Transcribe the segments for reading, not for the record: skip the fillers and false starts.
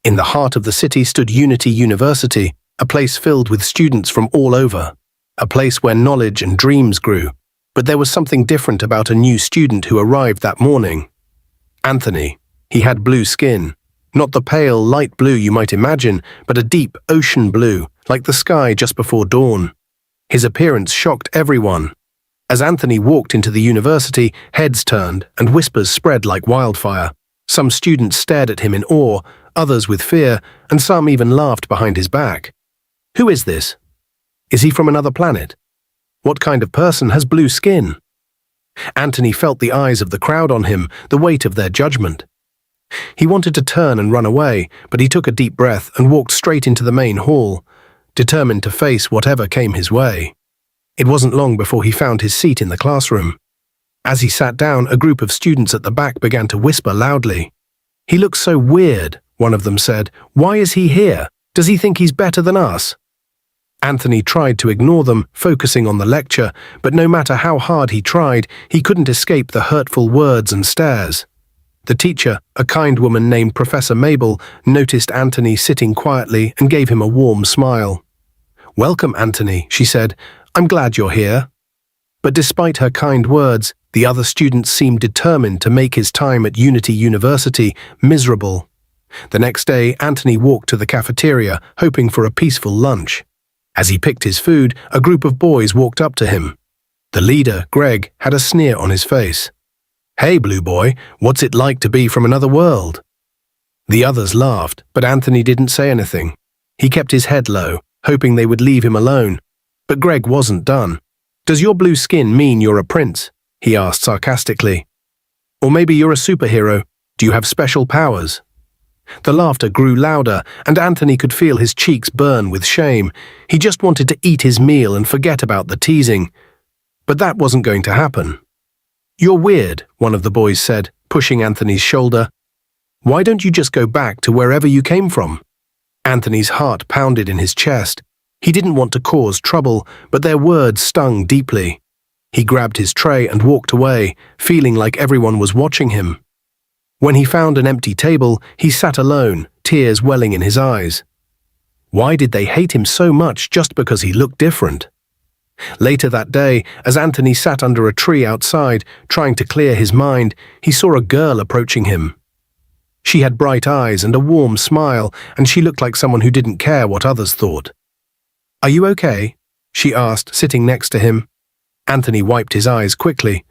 In the heart of the city stood Unity University, a place filled with students from all over, a place where knowledge and dreams grew. But there was something different about a new student who arrived that morning. Anthony. He had blue skin. Not the pale, light blue you might imagine, but a deep ocean blue, like the sky just before dawn. His appearance shocked everyone. As Anthony walked into the university, heads turned and whispers spread like wildfire. Some students stared at him in awe, others with fear, and some even laughed behind his back. Who is this? Is he from another planet? What kind of person has blue skin? Anthony felt the eyes of the crowd on him, the weight of their judgment. He wanted to turn and run away, but he took a deep breath and walked straight into the main hall, determined to face whatever came his way. It wasn't long before he found his seat in the classroom. As he sat down, a group of students at the back began to whisper loudly. "He looks so weird," one of them said. "Why is he here? Does he think he's better than us?" Anthony tried to ignore them, focusing on the lecture, but no matter how hard he tried, he couldn't escape the hurtful words and stares. The teacher, a kind woman named Professor Mabel, noticed Anthony sitting quietly and gave him a warm smile. "Welcome, Anthony," she said. "I'm glad you're here." But despite her kind words, the other students seemed determined to make his time at Unity University miserable. The next day, Anthony walked to the cafeteria, hoping for a peaceful lunch. As he picked his food, a group of boys walked up to him. The leader, Greg, had a sneer on his face. "Hey, blue boy, what's it like to be from another world?" The others laughed, but Anthony didn't say anything. He kept his head low, hoping they would leave him alone. But Greg wasn't done. "Does your blue skin mean you're a prince?" he asked sarcastically. "Or maybe you're a superhero? Do you have special powers?" The laughter grew louder, and Anthony could feel his cheeks burn with shame. He just wanted to eat his meal and forget about the teasing. But that wasn't going to happen. "You're weird," one of the boys said, pushing Anthony's shoulder. "Why don't you just go back to wherever you came from?" Anthony's heart pounded in his chest. He didn't want to cause trouble, but their words stung deeply. He grabbed his tray and walked away, feeling like everyone was watching him. When he found an empty table, he sat alone, tears welling in his eyes. Why did they hate him so much just because he looked different? Later that day, as Anthony sat under a tree outside, trying to clear his mind, he saw a girl approaching him. She had bright eyes and a warm smile, and she looked like someone who didn't care what others thought. "Are you okay?" she asked, sitting next to him. Anthony wiped his eyes quickly.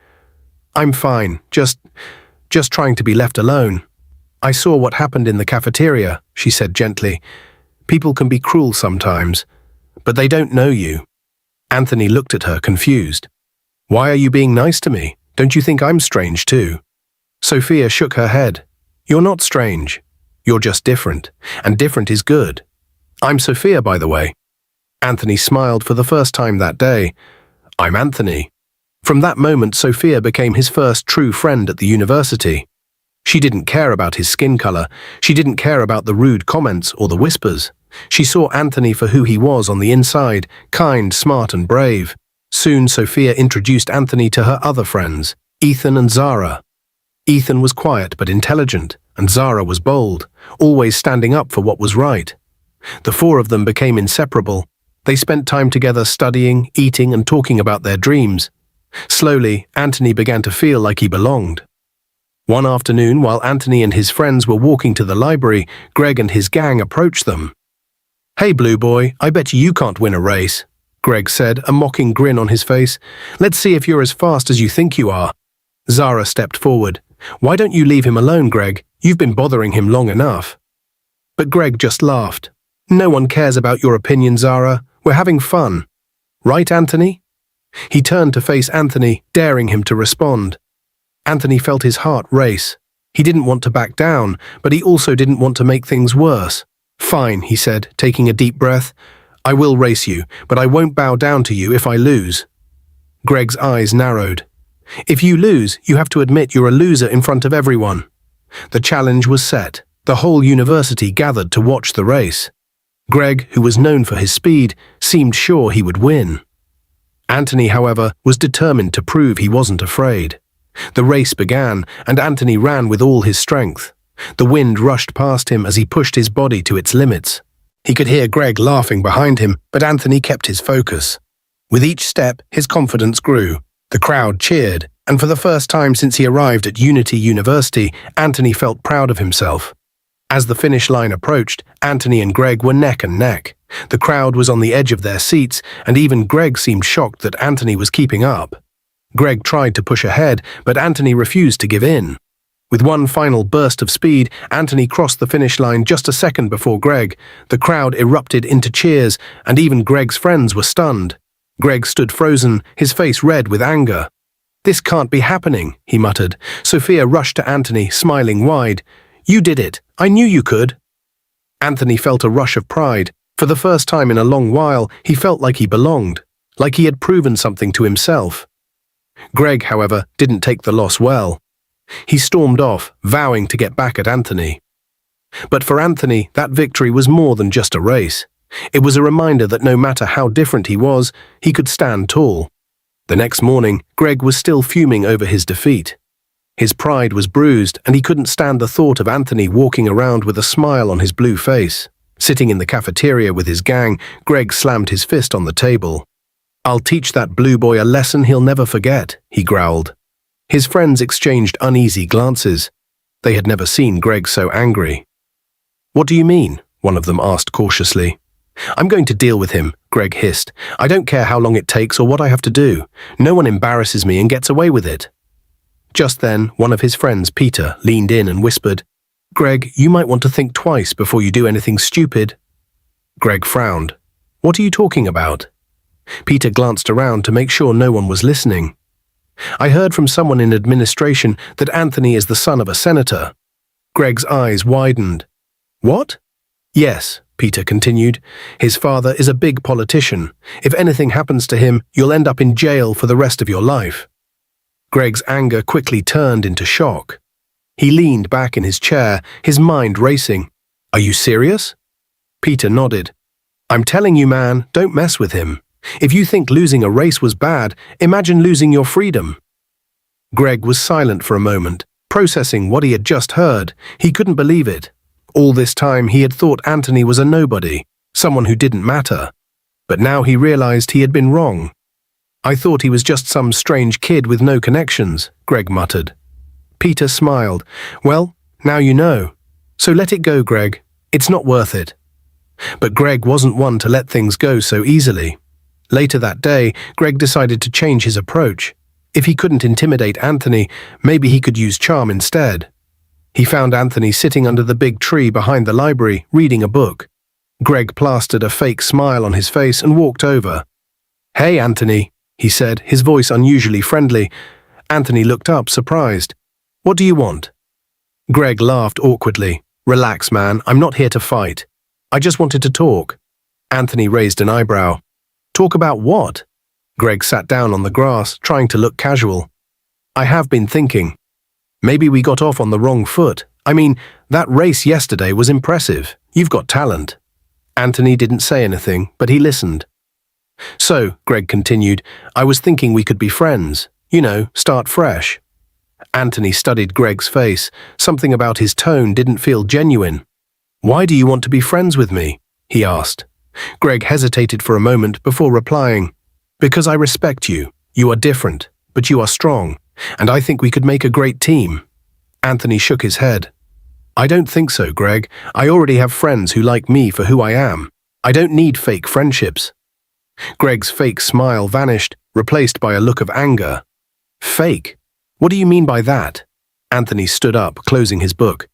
"I'm fine, just trying to be left alone." "I saw what happened in the cafeteria," she said gently. "People can be cruel sometimes, but they don't know you." Anthony looked at her, confused. "Why are you being nice to me? Don't you think I'm strange too?" Sophia shook her head. "You're not strange. You're just different, and different is good. I'm Sophia, by the way." Anthony smiled for the first time that day. "I'm Anthony." From that moment, Sophia became his first true friend at the university. She didn't care about his skin color. She didn't care about the rude comments or the whispers. She saw Anthony for who he was on the inside, kind, smart, and brave. Soon, Sophia introduced Anthony to her other friends, Ethan and Zara. Ethan was quiet but intelligent, and Zara was bold, always standing up for what was right. The four of them became inseparable. They spent time together studying, eating, and talking about their dreams. Slowly, Anthony began to feel like he belonged. One afternoon, while Anthony and his friends were walking to the library, Greg and his gang approached them. "Hey, blue boy, I bet you can't win a race," Greg said, a mocking grin on his face. "Let's see if you're as fast as you think you are." Zara stepped forward. "Why don't you leave him alone, Greg? You've been bothering him long enough." But Greg just laughed. "No one cares about your opinion, Zara. We're having fun. Right, Anthony?" He turned to face Anthony, daring him to respond. Anthony felt his heart race. He didn't want to back down, but he also didn't want to make things worse. "Fine," he said, taking a deep breath. "I will race you, but I won't bow down to you if I lose." Greg's eyes narrowed. "If you lose, you have to admit you're a loser in front of everyone." The challenge was set. The whole university gathered to watch the race. Greg, who was known for his speed, seemed sure he would win. Anthony, however, was determined to prove he wasn't afraid. The race began, and Anthony ran with all his strength. The wind rushed past him as he pushed his body to its limits. He could hear Greg laughing behind him, but Anthony kept his focus. With each step, his confidence grew. The crowd cheered, and for the first time since he arrived at Unity University, Anthony felt proud of himself. As the finish line approached, Anthony and Greg were neck and neck. The crowd was on the edge of their seats, and even Greg seemed shocked that Anthony was keeping up. Greg tried to push ahead, but Anthony refused to give in. With one final burst of speed, Anthony crossed the finish line just a second before Greg. The crowd erupted into cheers, and even Greg's friends were stunned. Greg stood frozen, his face red with anger. "This can't be happening," he muttered. Sophia rushed to Anthony, smiling wide. "You did it. I knew you could." Anthony felt a rush of pride. For the first time in a long while, he felt like he belonged, like he had proven something to himself. Greg, however, didn't take the loss well. He stormed off, vowing to get back at Anthony. But for Anthony, that victory was more than just a race. It was a reminder that no matter how different he was, he could stand tall. The next morning, Greg was still fuming over his defeat. His pride was bruised, and he couldn't stand the thought of Anthony walking around with a smile on his blue face. Sitting in the cafeteria with his gang, Greg slammed his fist on the table. "I'll teach that blue boy a lesson he'll never forget," he growled. His friends exchanged uneasy glances. They had never seen Greg so angry. "What do you mean?" one of them asked cautiously. "I'm going to deal with him," Greg hissed. "I don't care how long it takes or what I have to do. No one embarrasses me and gets away with it." Just then, one of his friends, Peter, leaned in and whispered, "Greg, you might want to think twice before you do anything stupid." Greg frowned. "What are you talking about?" Peter glanced around to make sure no one was listening. "I heard from someone in administration that Anthony is the son of a senator." Greg's eyes widened. "What?" "Yes," Peter continued. "His father is a big politician. If anything happens to him, you'll end up in jail for the rest of your life." Greg's anger quickly turned into shock. He leaned back in his chair, his mind racing. "Are you serious?" Peter nodded. "I'm telling you, man, don't mess with him. If you think losing a race was bad, imagine losing your freedom." Greg was silent for a moment, processing what he had just heard. He couldn't believe it. All this time he had thought Anthony was a nobody, someone who didn't matter. But now he realized he had been wrong. "I thought he was just some strange kid with no connections," Greg muttered. Peter smiled. "Well, now you know. So let it go, Greg. It's not worth it." But Greg wasn't one to let things go so easily. Later that day, Greg decided to change his approach. If he couldn't intimidate Anthony, maybe he could use charm instead. He found Anthony sitting under the big tree behind the library, reading a book. Greg plastered a fake smile on his face and walked over. "Hey, Anthony," he said, his voice unusually friendly. Anthony looked up, surprised. "What do you want?" Greg laughed awkwardly. "Relax, man, I'm not here to fight. I just wanted to talk." Anthony raised an eyebrow. "Talk about what?" Greg sat down on the grass, trying to look casual. "I have been thinking. Maybe we got off on the wrong foot. I mean, that race yesterday was impressive. You've got talent." Anthony didn't say anything, but he listened. "So," Greg continued, "I was thinking we could be friends. You know, start fresh." Anthony studied Greg's face. Something about his tone didn't feel genuine. "Why do you want to be friends with me?" he asked. Greg hesitated for a moment before replying. "Because I respect you. You are different, but you are strong, and I think we could make a great team." Anthony shook his head. "I don't think so, Greg. I already have friends who like me for who I am. I don't need fake friendships." Greg's fake smile vanished, replaced by a look of anger. "Fake? What do you mean by that?" Anthony stood up, closing his book.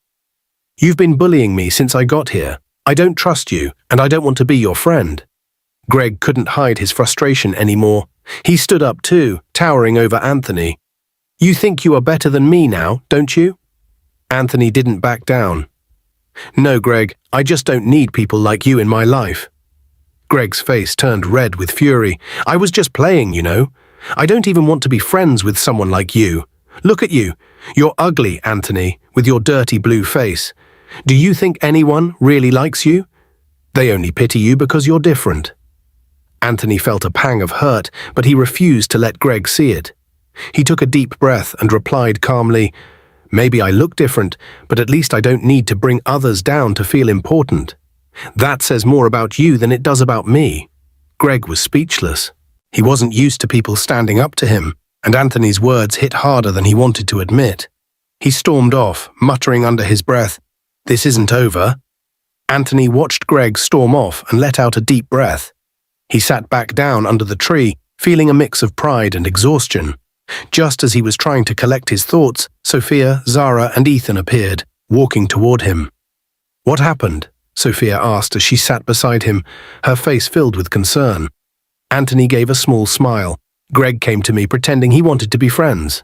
"You've been bullying me since I got here. I don't trust you, and I don't want to be your friend." Greg couldn't hide his frustration anymore. He stood up too, towering over Anthony. "You think you are better than me now, don't you?" Anthony didn't back down. "No, Greg, I just don't need people like you in my life." Greg's face turned red with fury. "I was just playing, you know. I don't even want to be friends with someone like you. Look at you. You're ugly, Anthony, with your dirty blue face. Do you think anyone really likes you? They only pity you because you're different." Anthony felt a pang of hurt, but he refused to let Greg see it. He took a deep breath and replied calmly, Maybe I look different, but at least I don't need to bring others down to feel important. That says more about you than it does about me." Greg was speechless. He wasn't used to people standing up to him, and Anthony's words hit harder than he wanted to admit. He stormed off, muttering under his breath, "This isn't over." Anthony watched Greg storm off and let out a deep breath. He sat back down under the tree, feeling a mix of pride and exhaustion. Just as he was trying to collect his thoughts, Sophia, Zara, and Ethan appeared, walking toward him. "What happened?" Sophia asked as she sat beside him, her face filled with concern. Anthony gave a small smile. "Greg came to me pretending he wanted to be friends."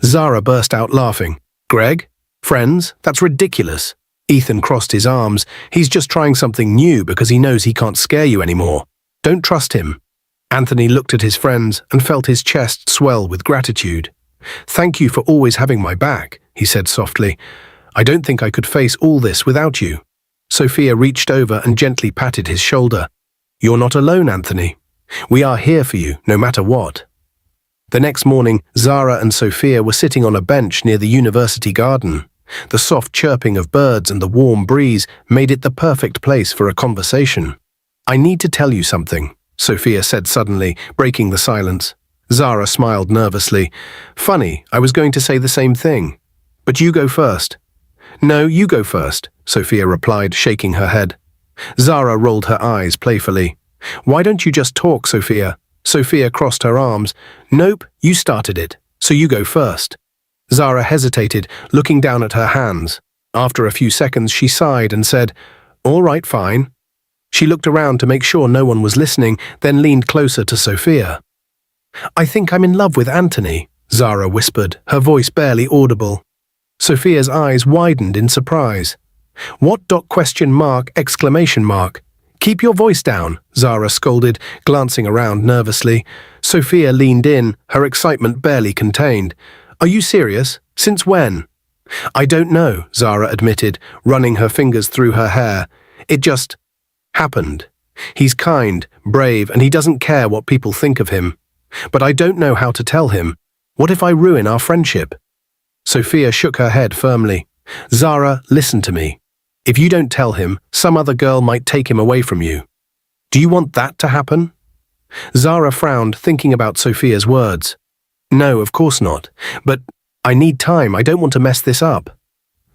Zara burst out laughing. "Greg? Friends? That's ridiculous." Ethan crossed his arms. "He's just trying something new because he knows he can't scare you anymore. Don't trust him." Anthony looked at his friends and felt his chest swell with gratitude. "Thank you for always having my back," he said softly. "I don't think I could face all this without you." Sophia reached over and gently patted his shoulder. "You're not alone, Anthony. We are here for you, no matter what." The next morning, Zara and Sophia were sitting on a bench near the university garden. The soft chirping of birds and the warm breeze made it the perfect place for a conversation. "I need to tell you something," Sophia said suddenly, breaking the silence. Zara smiled nervously. "Funny, I was going to say the same thing. But you go first." "No, you go first," Sophia replied, shaking her head. Zara rolled her eyes playfully. "Why don't you just talk, Sophia?" Sophia crossed her arms. "Nope, you started it, so you go first." Zara hesitated, looking down at her hands. After a few seconds, she sighed and said, "All right, fine." She looked around to make sure no one was listening, then leaned closer to Sophia. "I think I'm in love with Anthony," Zara whispered, her voice barely audible. Sophia's eyes widened in surprise. "What? ? Exclamation mark. "Keep your voice down," Zara scolded, glancing around nervously. Sophia leaned in, her excitement barely contained. "Are you serious? Since when?" "I don't know," Zara admitted, running her fingers through her hair. "It just happened. He's kind, brave, and he doesn't care what people think of him. But I don't know how to tell him. What if I ruin our friendship?" Sophia shook her head firmly. "Zara, listen to me. If you don't tell him, some other girl might take him away from you. Do you want that to happen?" Zara frowned, thinking about Sophia's words. "No, of course not. But I need time. I don't want to mess this up."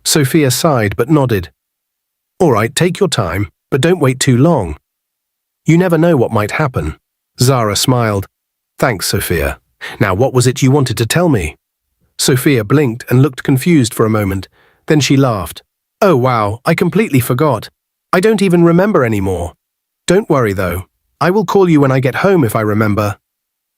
Sophia sighed but nodded. "All right, take your time, but don't wait too long. You never know what might happen." Zara smiled. "Thanks, Sophia. Now, what was it you wanted to tell me?" Sophia blinked and looked confused for a moment. Then she laughed. "Oh wow, I completely forgot. I don't even remember anymore. Don't worry though. I will call you when I get home if I remember."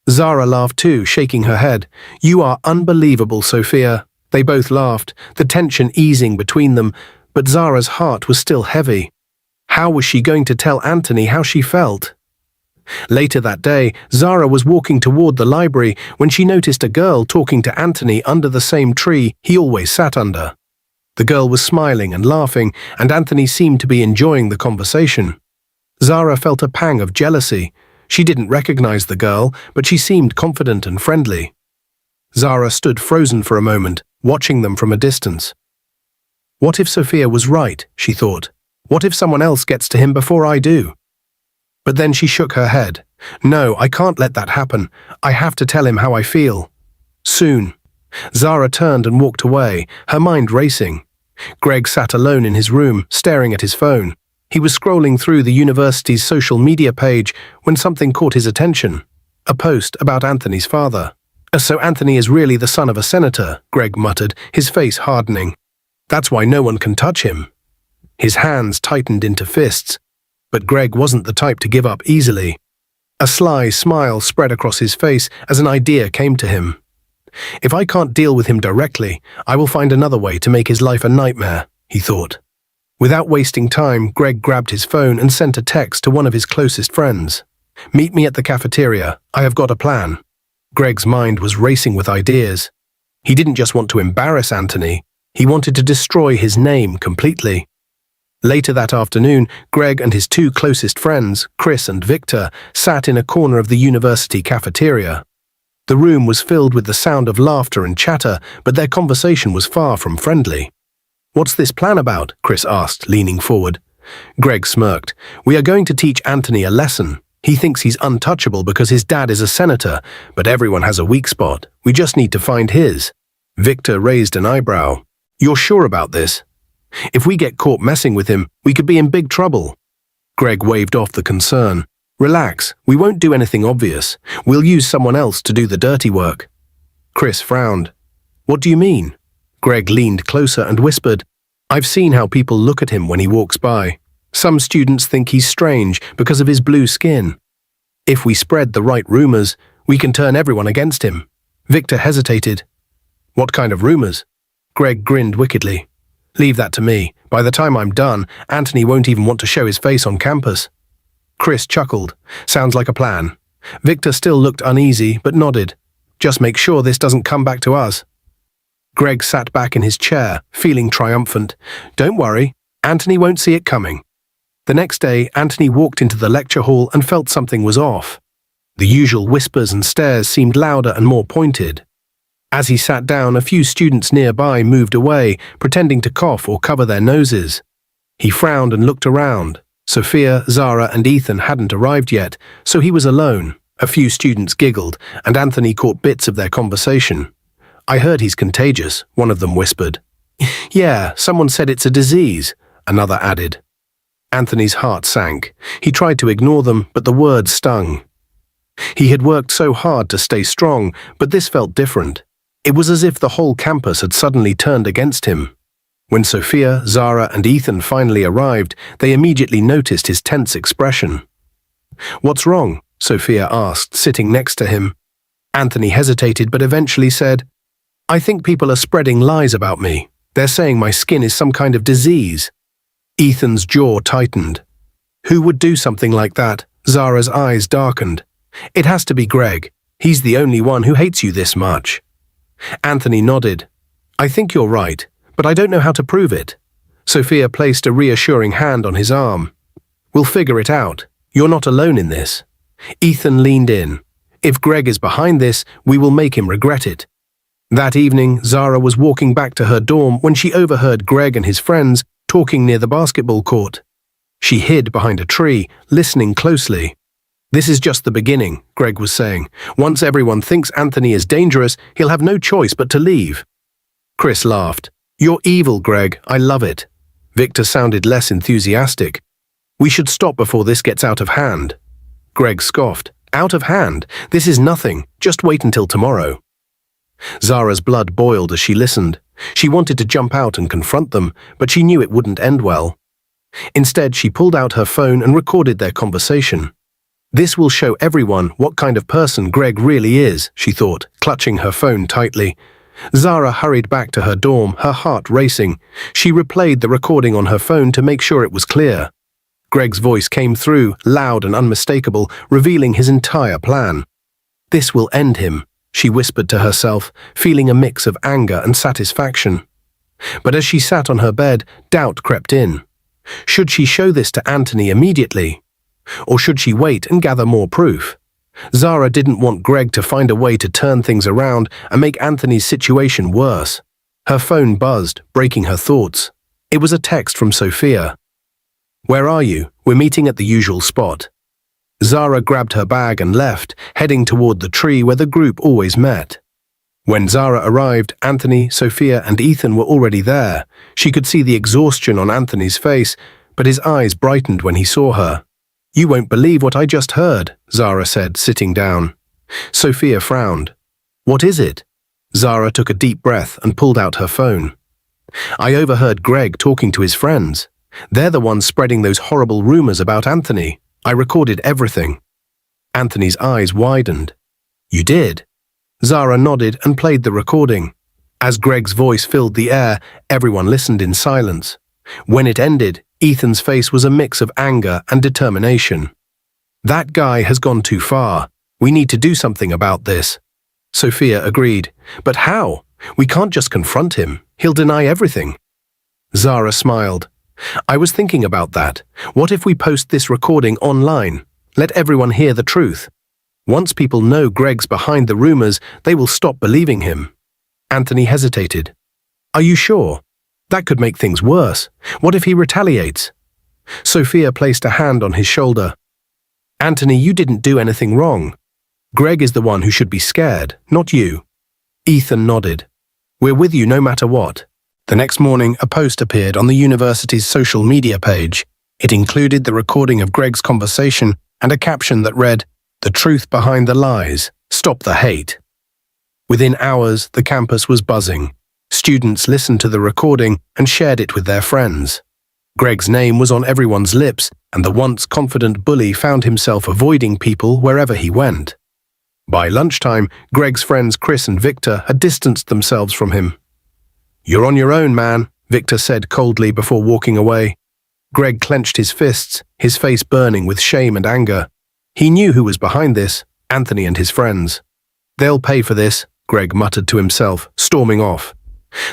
Zara laughed too, shaking her head. "You are unbelievable, Sophia." They both laughed, the tension easing between them, but Zara's heart was still heavy. How was she going to tell Anthony how she felt? Later that day, Zara was walking toward the library when she noticed a girl talking to Anthony under the same tree he always sat under. The girl was smiling and laughing, and Anthony seemed to be enjoying the conversation. Zara felt a pang of jealousy. She didn't recognize the girl, but she seemed confident and friendly. Zara stood frozen for a moment, watching them from a distance. What if Sophia was right, she thought. What if someone else gets to him before I do? But then she shook her head. No, I can't let that happen. I have to tell him how I feel. Soon. Zara turned and walked away, her mind racing. Greg sat alone in his room, staring at his phone. He was scrolling through the university's social media page when something caught his attention. A post about Anthony's father. So Anthony is really the son of a senator, Greg muttered, his face hardening. That's why no one can touch him. His hands tightened into fists, but Greg wasn't the type to give up easily. A sly smile spread across his face as an idea came to him. If I can't deal with him directly, I will find another way to make his life a nightmare, he thought. Without wasting time, Greg grabbed his phone and sent a text to one of his closest friends. Meet me at the cafeteria. I have got a plan. Greg's mind was racing with ideas. He didn't just want to embarrass Anthony. He wanted to destroy his name completely. Later that afternoon, Greg and his two closest friends, Chris and Victor, sat in a corner of the university cafeteria. The room was filled with the sound of laughter and chatter, but their conversation was far from friendly. "What's this plan about?" Chris asked, leaning forward. Greg smirked. "We are going to teach Anthony a lesson. He thinks he's untouchable because his dad is a senator, but everyone has a weak spot. We just need to find his." Victor raised an eyebrow. "You're sure about this? If we get caught messing with him, we could be in big trouble." Greg waved off the concern. "Relax, we won't do anything obvious. We'll use someone else to do the dirty work." Chris frowned. "What do you mean?" Greg leaned closer and whispered, "I've seen how people look at him when he walks by. Some students think he's strange because of his blue skin. If we spread the right rumors, we can turn everyone against him." Victor hesitated. "What kind of rumors?" Greg grinned wickedly. "Leave that to me. By the time I'm done, Anthony won't even want to show his face on campus." Chris chuckled. "Sounds like a plan." Victor still looked uneasy, but nodded. "Just make sure this doesn't come back to us." Greg sat back in his chair, feeling triumphant. "Don't worry, Anthony won't see it coming." The next day, Anthony walked into the lecture hall and felt something was off. The usual whispers and stares seemed louder and more pointed. As he sat down, a few students nearby moved away, pretending to cough or cover their noses. He frowned and looked around. Sophia, Zara, and Ethan hadn't arrived yet, so he was alone. A few students giggled, and Anthony caught bits of their conversation. "I heard he's contagious," one of them whispered. "Yeah, someone said it's a disease," another added. Anthony's heart sank. He tried to ignore them, but the words stung. He had worked so hard to stay strong, but this felt different. It was as if the whole campus had suddenly turned against him. When Sophia, Zara, and Ethan finally arrived, they immediately noticed his tense expression. "What's wrong?" Sophia asked, sitting next to him. Anthony hesitated but eventually said, "I think people are spreading lies about me. They're saying my skin is some kind of disease." Ethan's jaw tightened. "Who would do something like that?" Zara's eyes darkened. "It has to be Greg. He's the only one who hates you this much." Anthony nodded. "I think you're right, but I don't know how to prove it." Sophia placed a reassuring hand on his arm. "We'll figure it out. You're not alone in this." Ethan leaned in. "If Greg is behind this, we will make him regret it." That evening, Zara was walking back to her dorm when she overheard Greg and his friends talking near the basketball court. She hid behind a tree, listening closely. "This is just the beginning," Greg was saying. "Once everyone thinks Anthony is dangerous, he'll have no choice but to leave." Chris laughed. "You're evil, Greg. I love it." Victor sounded less enthusiastic. "We should stop before this gets out of hand." Greg scoffed. "Out of hand? This is nothing. Just wait until tomorrow." Zara's blood boiled as she listened. She wanted to jump out and confront them, but she knew it wouldn't end well. Instead, she pulled out her phone and recorded their conversation. "This will show everyone what kind of person Greg really is," she thought, clutching her phone tightly. Zara hurried back to her dorm, her heart racing. She replayed the recording on her phone to make sure it was clear. Greg's voice came through, loud and unmistakable, revealing his entire plan. "This will end him," she whispered to herself, feeling a mix of anger and satisfaction. But as she sat on her bed, doubt crept in. Should she show this to Anthony immediately? Or should she wait and gather more proof? Zara didn't want Greg to find a way to turn things around and make Anthony's situation worse. Her phone buzzed, breaking her thoughts. It was a text from Sophia. "Where are you? We're meeting at the usual spot." Zara grabbed her bag and left, heading toward the tree where the group always met. When Zara arrived, Anthony, Sophia, and Ethan were already there. She could see the exhaustion on Anthony's face, but his eyes brightened when he saw her. "You won't believe what I just heard," Zara said, sitting down. Sophia frowned. "What is it?" Zara took a deep breath and pulled out her phone. "I overheard Greg talking to his friends. They're the ones spreading those horrible rumors about Anthony. I recorded everything." Anthony's eyes widened. "You did?" Zara nodded and played the recording. As Greg's voice filled the air, everyone listened in silence. When it ended, Ethan's face was a mix of anger and determination. "That guy has gone too far. We need to do something about this." Sophia agreed. "But how? We can't just confront him. He'll deny everything." Zara smiled. "I was thinking about that. What if we post this recording online? Let everyone hear the truth." Once people know Greg's behind the rumors, they will stop believing him. Anthony hesitated. Are you sure? That could make things worse. What if he retaliates? Sophia placed a hand on his shoulder. Anthony, you didn't do anything wrong. Greg is the one who should be scared, not you. Ethan nodded. We're with you no matter what. The next morning, a post appeared on the university's social media page. It included the recording of Greg's conversation and a caption that read, "The truth behind the lies. Stop the hate." Within hours, the campus was buzzing. Students listened to the recording and shared it with their friends. Greg's name was on everyone's lips, and the once confident bully found himself avoiding people wherever he went. By lunchtime, Greg's friends Chris and Victor had distanced themselves from him. You're on your own, man, Victor said coldly before walking away. Greg clenched his fists, his face burning with shame and anger. He knew who was behind this, Anthony and his friends. They'll pay for this, Greg muttered to himself, storming off.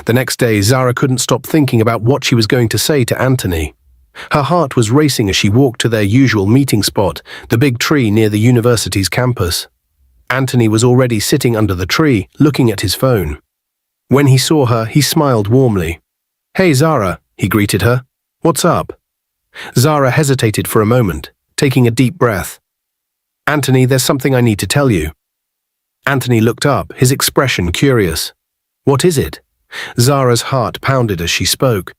The next day, Zara couldn't stop thinking about what she was going to say to Anthony. Her heart was racing as she walked to their usual meeting spot, the big tree near the university's campus. Anthony was already sitting under the tree, looking at his phone. When he saw her, he smiled warmly. Hey, Zara, he greeted her. What's up? Zara hesitated for a moment, taking a deep breath. Anthony, there's something I need to tell you. Anthony looked up, his expression curious. What is it? Zara's heart pounded as she spoke.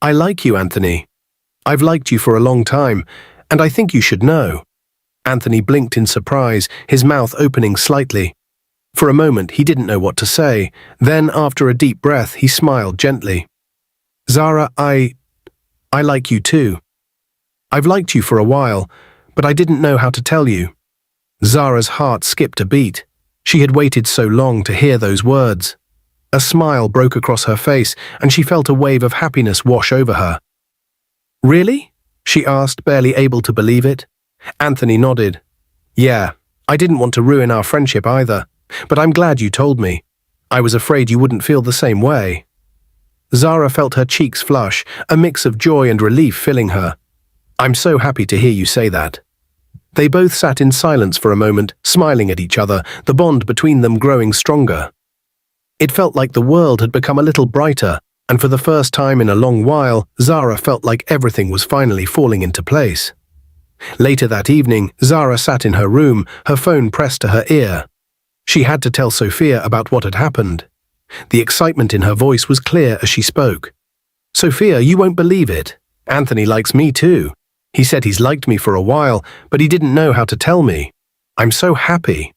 I like you, Anthony. I've liked you for a long time, and I think you should know. Anthony blinked in surprise, his mouth opening slightly. For a moment, he didn't know what to say. Then, after a deep breath, he smiled gently. Zara, I like you too. I've liked you for a while, but I didn't know how to tell you. Zara's heart skipped a beat. She had waited so long to hear those words. A smile broke across her face, and she felt a wave of happiness wash over her. Really? She asked, barely able to believe it. Anthony nodded. Yeah, I didn't want to ruin our friendship either, but I'm glad you told me. I was afraid you wouldn't feel the same way. Zara felt her cheeks flush, a mix of joy and relief filling her. I'm so happy to hear you say that. They both sat in silence for a moment, smiling at each other, the bond between them growing stronger. It felt like the world had become a little brighter, and for the first time in a long while, Zara felt like everything was finally falling into place. Later that evening, Zara sat in her room, her phone pressed to her ear. She had to tell Sophia about what had happened. The excitement in her voice was clear as she spoke. Sophia, you won't believe it. Anthony likes me too. He said he's liked me for a while, but he didn't know how to tell me. I'm so happy.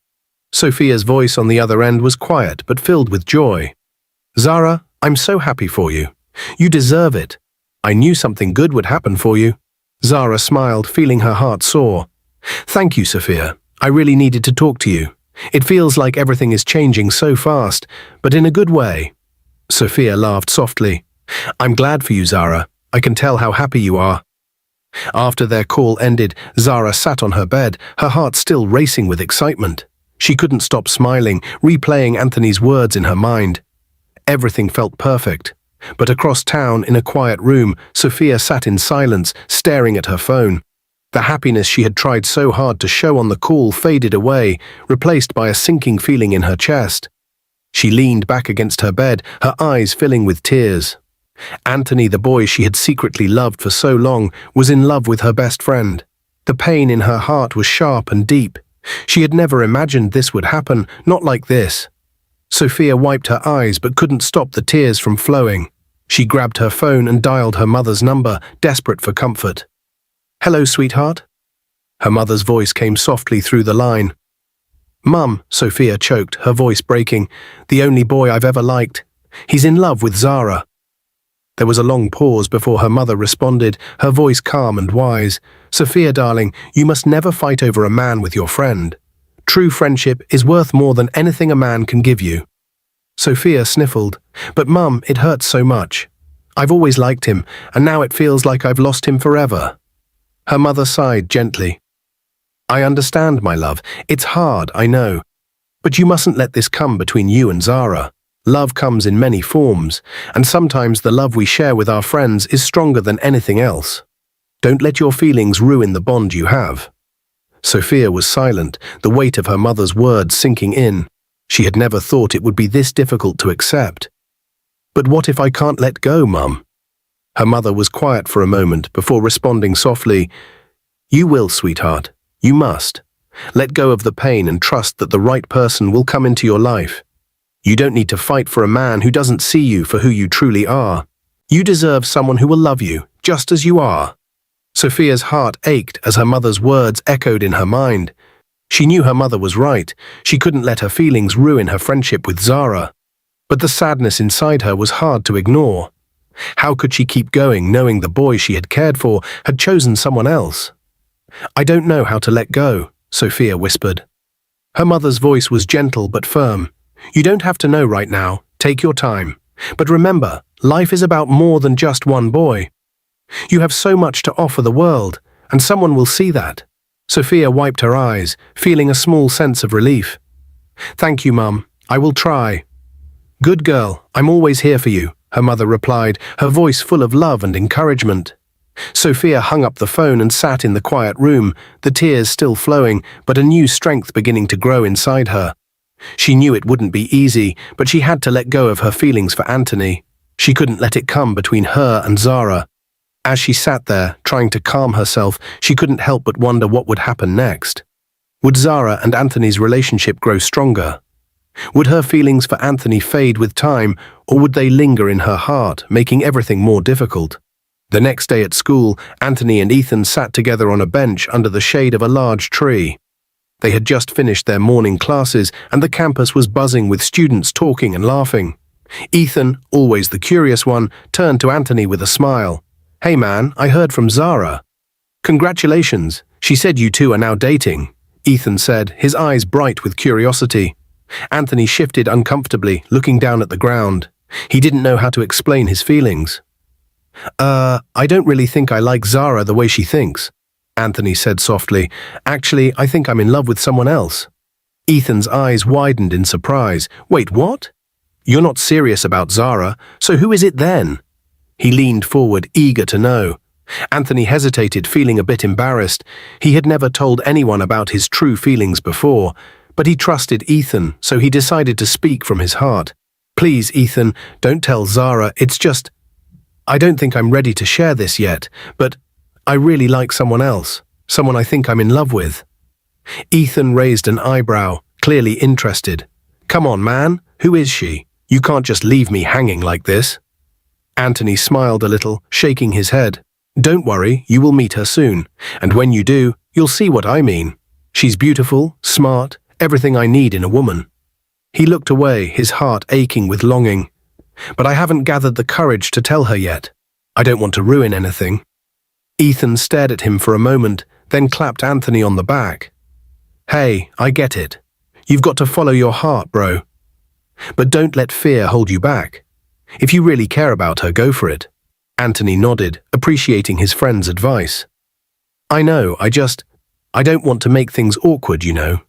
Sophia's voice on the other end was quiet but filled with joy. Zara, I'm so happy for you. You deserve it. I knew something good would happen for you. Zara smiled, feeling her heart soar. Thank you, Sophia. I really needed to talk to you. It feels like everything is changing so fast, but in a good way. Sophia laughed softly. I'm glad for you, Zara. I can tell how happy you are. After their call ended, Zara sat on her bed, her heart still racing with excitement. She couldn't stop smiling, replaying Anthony's words in her mind. Everything felt perfect. But across town, in a quiet room, Sophia sat in silence, staring at her phone. The happiness she had tried so hard to show on the call faded away, replaced by a sinking feeling in her chest. She leaned back against her bed, her eyes filling with tears. Anthony, the boy she had secretly loved for so long, was in love with her best friend. The pain in her heart was sharp and deep. She had never imagined this would happen, not like this. Sophia wiped her eyes but couldn't stop the tears from flowing. She grabbed her phone and dialed her mother's number, desperate for comfort. Hello, sweetheart? Her mother's voice came softly through the line. Mum, Sophia choked, her voice breaking. The only boy I've ever liked. He's in love with Zara. There was a long pause before her mother responded, her voice calm and wise. Sophia, darling, you must never fight over a man with your friend. True friendship is worth more than anything a man can give you. Sophia sniffled. But Mum, it hurts so much. I've always liked him, and now it feels like I've lost him forever. Her mother sighed gently. I understand, my love. It's hard, I know. But you mustn't let this come between you and Zara. Love comes in many forms, and sometimes the love we share with our friends is stronger than anything else. Don't let your feelings ruin the bond you have. Sophia was silent, the weight of her mother's words sinking in. She had never thought it would be this difficult to accept. "But what if I can't let go, Mum?" Her mother was quiet for a moment before responding softly, "You will, sweetheart. You must. Let go of the pain and trust that the right person will come into your life. You don't need to fight for a man who doesn't see you for who you truly are. You deserve someone who will love you, just as you are." Sophia's heart ached as her mother's words echoed in her mind. She knew her mother was right. She couldn't let her feelings ruin her friendship with Zara. But the sadness inside her was hard to ignore. How could she keep going knowing the boy she had cared for had chosen someone else? "I don't know how to let go," Sophia whispered. Her mother's voice was gentle but firm. "You don't have to know right now. Take your time. But remember, life is about more than just one boy. You have so much to offer the world, and someone will see that." Sophia wiped her eyes, feeling a small sense of relief. "Thank you, Mum. I will try." "Good girl, I'm always here for you," her mother replied, her voice full of love and encouragement. Sophia hung up the phone and sat in the quiet room, the tears still flowing, but a new strength beginning to grow inside her. She knew it wouldn't be easy, but she had to let go of her feelings for Anthony. She couldn't let it come between her and Zara. As she sat there, trying to calm herself, she couldn't help but wonder what would happen next. Would Zara and Anthony's relationship grow stronger? Would her feelings for Anthony fade with time, or would they linger in her heart, making everything more difficult? The next day at school, Anthony and Ethan sat together on a bench under the shade of a large tree. They had just finished their morning classes, and the campus was buzzing with students talking and laughing. Ethan, always the curious one, turned to Anthony with a smile. "Hey man, I heard from Zara." "Congratulations. She said you two are now dating," Ethan said, his eyes bright with curiosity. Anthony shifted uncomfortably, looking down at the ground. He didn't know how to explain his feelings. I don't really think I like Zara the way she thinks," Anthony said softly. "Actually, I think I'm in love with someone else." Ethan's eyes widened in surprise. "Wait, what? You're not serious about Zara, so who is it then?" He leaned forward, eager to know. Anthony hesitated, feeling a bit embarrassed. He had never told anyone about his true feelings before, but he trusted Ethan, so he decided to speak from his heart. "Please, Ethan, don't tell Zara, it's just... I don't think I'm ready to share this yet, but I really like someone else, someone I think I'm in love with." Ethan raised an eyebrow, clearly interested. "Come on, man, who is she? You can't just leave me hanging like this." Anthony smiled a little, shaking his head. "Don't worry, you will meet her soon, and when you do, you'll see what I mean. She's beautiful, smart, everything I need in a woman." He looked away, his heart aching with longing. "But I haven't gathered the courage to tell her yet. I don't want to ruin anything." Ethan stared at him for a moment, then clapped Anthony on the back. "Hey, I get it. You've got to follow your heart, bro. But don't let fear hold you back. If you really care about her, go for it." Anthony nodded, appreciating his friend's advice. "I know, I don't want to make things awkward, you know."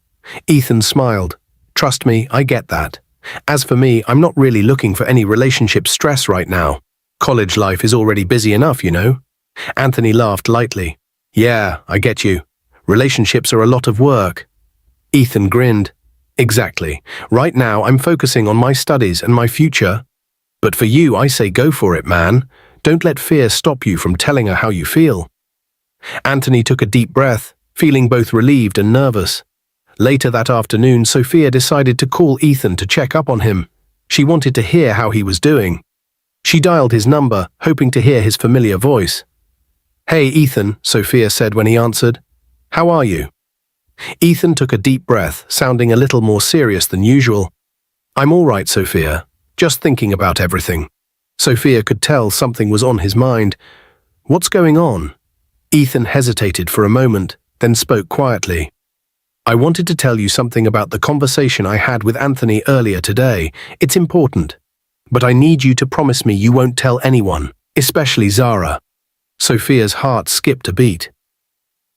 Ethan smiled. "Trust me, I get that. As for me, I'm not really looking for any relationship stress right now. College life is already busy enough, you know." Anthony laughed lightly. "Yeah, I get you. Relationships are a lot of work." Ethan grinned. "Exactly. Right now, I'm focusing on my studies and my future. But for you, I say go for it, man. Don't let fear stop you from telling her how you feel." Anthony took a deep breath, feeling both relieved and nervous. Later that afternoon, Sophia decided to call Ethan to check up on him. She wanted to hear how he was doing. She dialed his number, hoping to hear his familiar voice. "Hey, Ethan," Sophia said when he answered. "How are you?" Ethan took a deep breath, sounding a little more serious than usual. "I'm all right, Sophia. Just thinking about everything." Sophia could tell something was on his mind. "What's going on?" Ethan hesitated for a moment, then spoke quietly. "I wanted to tell you something about the conversation I had with Anthony earlier today. It's important. But I need you to promise me you won't tell anyone, especially Zara." Sophia's heart skipped a beat.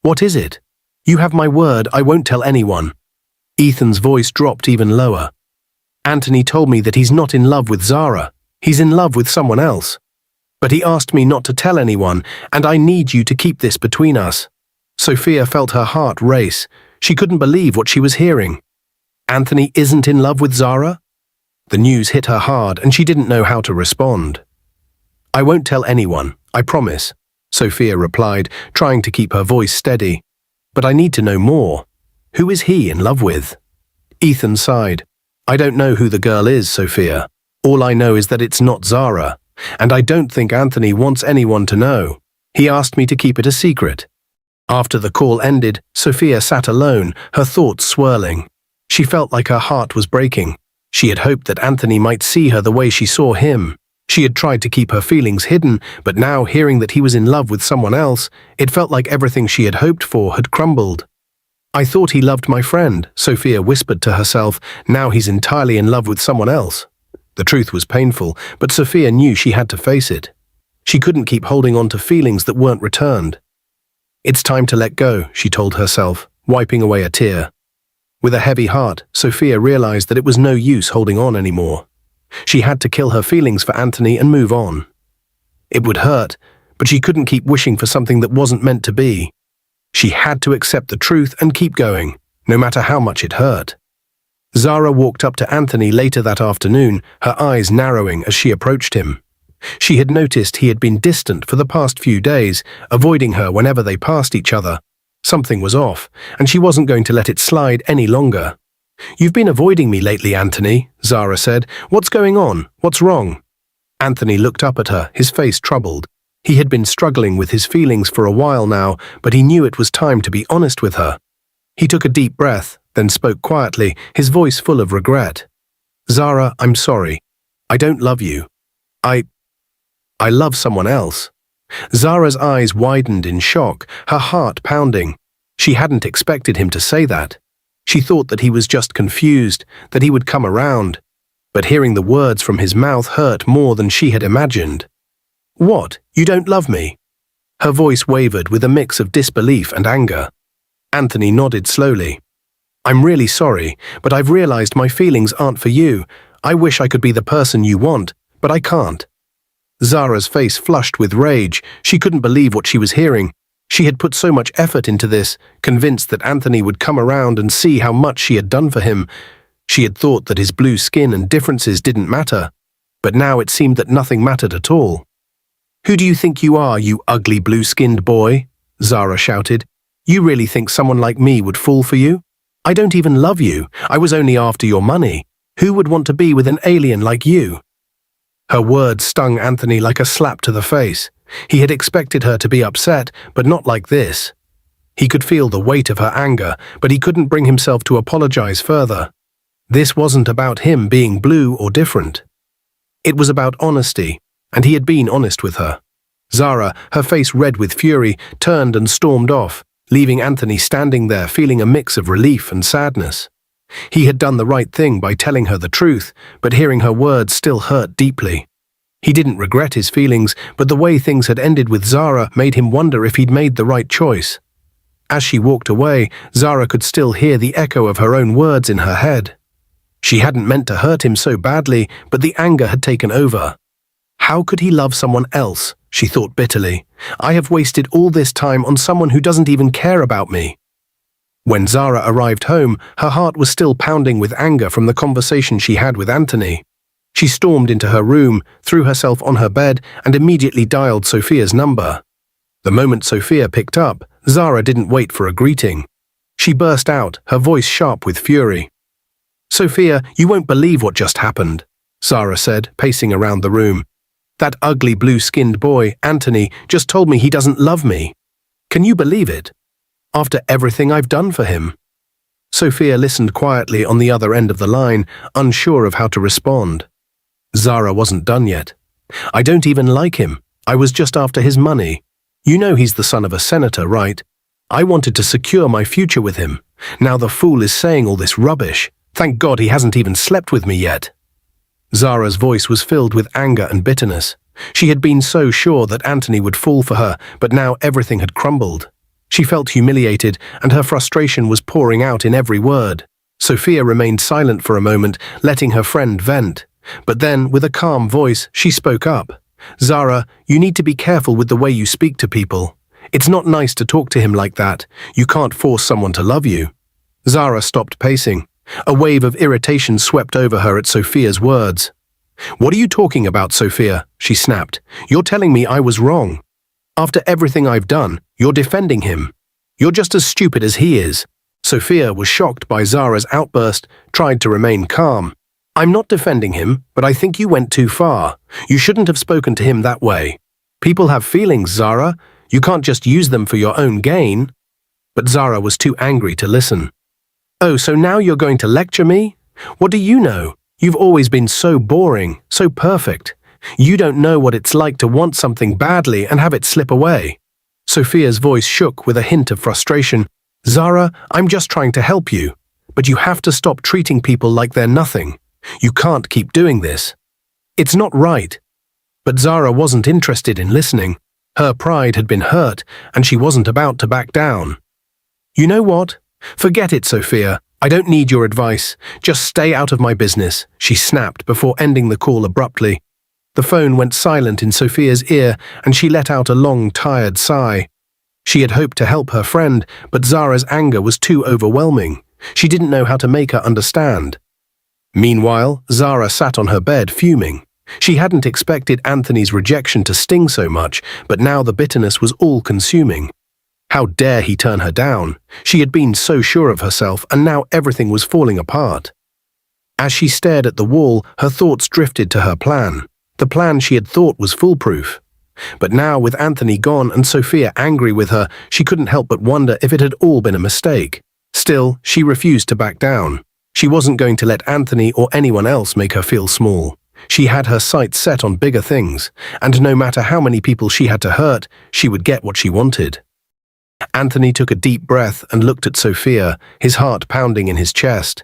"What is it?" "You have my word, I won't tell anyone." Ethan's voice dropped even lower. "Anthony told me that he's not in love with Zara. He's in love with someone else. But he asked me not to tell anyone, and I need you to keep this between us." Sophia felt her heart race. She couldn't believe what she was hearing. Anthony isn't in love with Zara? The news hit her hard and she didn't know how to respond. I won't tell anyone, I promise, Sophia replied, trying to keep her voice steady. But I need to know more. Who is he in love with? Ethan sighed. I don't know who the girl is, Sophia. All I know is that it's not Zara, and I don't think Anthony wants anyone to know. He asked me to keep it a secret. After the call ended, Sophia sat alone, her thoughts swirling. She felt like her heart was breaking. She had hoped that Anthony might see her the way she saw him. She had tried to keep her feelings hidden, but now hearing that he was in love with someone else, it felt like everything she had hoped for had crumbled. I thought he loved my friend, Sophia whispered to herself. Now he's entirely in love with someone else. The truth was painful, but Sophia knew she had to face it. She couldn't keep holding on to feelings that weren't returned. It's time to let go, she told herself, wiping away a tear. With a heavy heart, Sophia realized that it was no use holding on anymore. She had to kill her feelings for Anthony and move on. It would hurt, but she couldn't keep wishing for something that wasn't meant to be. She had to accept the truth and keep going, no matter how much it hurt. Zara walked up to Anthony later that afternoon, her eyes narrowing as she approached him. She had noticed he had been distant for the past few days, avoiding her whenever they passed each other. Something was off, and she wasn't going to let it slide any longer. You've been avoiding me lately, Anthony, Zara said. What's going on? What's wrong? Anthony looked up at her, his face troubled. He had been struggling with his feelings for a while now, but he knew it was time to be honest with her. He took a deep breath, then spoke quietly, his voice full of regret. Zara, I'm sorry. I don't love you. I love someone else. Zara's eyes widened in shock, her heart pounding. She hadn't expected him to say that. She thought that he was just confused, that he would come around. But hearing the words from his mouth hurt more than she had imagined. What? You don't love me? Her voice wavered with a mix of disbelief and anger. Anthony nodded slowly. I'm really sorry, but I've realized my feelings aren't for you. I wish I could be the person you want, but I can't. Zara's face flushed with rage. She couldn't believe what she was hearing. She had put so much effort into this, convinced that Anthony would come around and see how much she had done for him. She had thought that his blue skin and differences didn't matter, but now it seemed that nothing mattered at all. Who do you think you are, you ugly blue-skinned boy? Zara shouted. You really think someone like me would fall for you? I don't even love you. I was only after your money. Who would want to be with an alien like you? Her words stung Anthony like a slap to the face. He had expected her to be upset, but not like this. He could feel the weight of her anger, but he couldn't bring himself to apologize further. This wasn't about him being blue or different. It was about honesty, and he had been honest with her. Zara, her face red with fury, turned and stormed off, leaving Anthony standing there feeling a mix of relief and sadness. He had done the right thing by telling her the truth, but hearing her words still hurt deeply. He didn't regret his feelings, but the way things had ended with Zara made him wonder if he'd made the right choice. As she walked away, Zara could still hear the echo of her own words in her head. She hadn't meant to hurt him so badly, but the anger had taken over. How could he love someone else? She thought bitterly. I have wasted all this time on someone who doesn't even care about me. When Zara arrived home, her heart was still pounding with anger from the conversation she had with Anthony. She stormed into her room, threw herself on her bed, and immediately dialed Sophia's number. The moment Sophia picked up, Zara didn't wait for a greeting. She burst out, her voice sharp with fury. Sophia, you won't believe what just happened, Zara said, pacing around the room. That ugly blue-skinned boy, Anthony, just told me he doesn't love me. Can you believe it? After everything I've done for him. Sophia listened quietly on the other end of the line, unsure of how to respond. Zara wasn't done yet. I don't even like him. I was just after his money. You know he's the son of a senator, right? I wanted to secure my future with him. Now the fool is saying all this rubbish. Thank God he hasn't even slept with me yet. Zara's voice was filled with anger and bitterness. She had been so sure that Anthony would fall for her, but now everything had crumbled. She felt humiliated, and her frustration was pouring out in every word. Sophia remained silent for a moment, letting her friend vent. But then, with a calm voice, she spoke up. Zara, you need to be careful with the way you speak to people. It's not nice to talk to him like that. You can't force someone to love you. Zara stopped pacing. A wave of irritation swept over her at Sophia's words. "What are you talking about, Sophia?" she snapped. "You're telling me I was wrong. After everything I've done, you're defending him. You're just as stupid as he is." Sophia was shocked by Zara's outburst, tried to remain calm. "I'm not defending him, but I think you went too far. You shouldn't have spoken to him that way. People have feelings, Zara. You can't just use them for your own gain." But Zara was too angry to listen. "Oh, so now you're going to lecture me? What do you know? You've always been so boring, so perfect. You don't know what it's like to want something badly and have it slip away." Sophia's voice shook with a hint of frustration. "Zara, I'm just trying to help you, but you have to stop treating people like they're nothing. You can't keep doing this. It's not right." But Zara wasn't interested in listening. Her pride had been hurt, and she wasn't about to back down. "You know what? Forget it, Sophia. I don't need your advice. Just stay out of my business," she snapped before ending the call abruptly. The phone went silent in Sophia's ear, and she let out a long, tired sigh. She had hoped to help her friend, but Zara's anger was too overwhelming. She didn't know how to make her understand. Meanwhile, Zara sat on her bed, fuming. She hadn't expected Anthony's rejection to sting so much, but now the bitterness was all-consuming. How dare he turn her down? She had been so sure of herself, and now everything was falling apart. As she stared at the wall, her thoughts drifted to her plan. The plan she had thought was foolproof. But now, with Anthony gone and Sophia angry with her, she couldn't help but wonder if it had all been a mistake. Still, she refused to back down. She wasn't going to let Anthony or anyone else make her feel small. She had her sights set on bigger things, and no matter how many people she had to hurt, she would get what she wanted. Anthony took a deep breath and looked at Sophia, his heart pounding in his chest.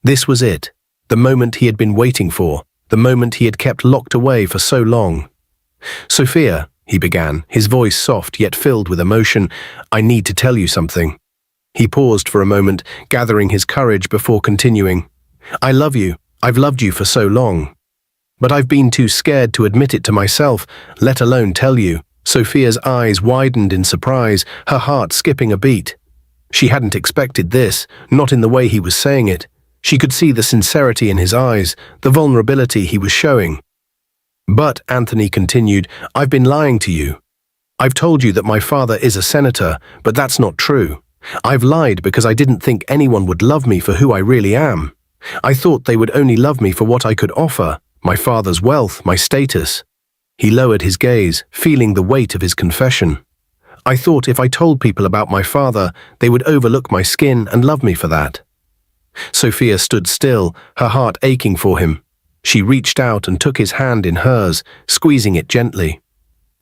This was it, the moment he had been waiting for, the moment he had kept locked away for so long. "Sophia," he began, his voice soft yet filled with emotion, "I need to tell you something." He paused for a moment, gathering his courage before continuing. "I love you. I've loved you for so long. But I've been too scared to admit it to myself, let alone tell you." Sophia's eyes widened in surprise, her heart skipping a beat. She hadn't expected this, not in the way he was saying it. She could see the sincerity in his eyes, the vulnerability he was showing. "But," Anthony continued, "I've been lying to you. I've told you that my father is a senator, but that's not true. I've lied because I didn't think anyone would love me for who I really am. I thought they would only love me for what I could offer, my father's wealth, my status." He lowered his gaze, feeling the weight of his confession. "I thought if I told people about my father, they would overlook my skin and love me for that." Sophia stood still, her heart aching for him. She reached out and took his hand in hers, squeezing it gently.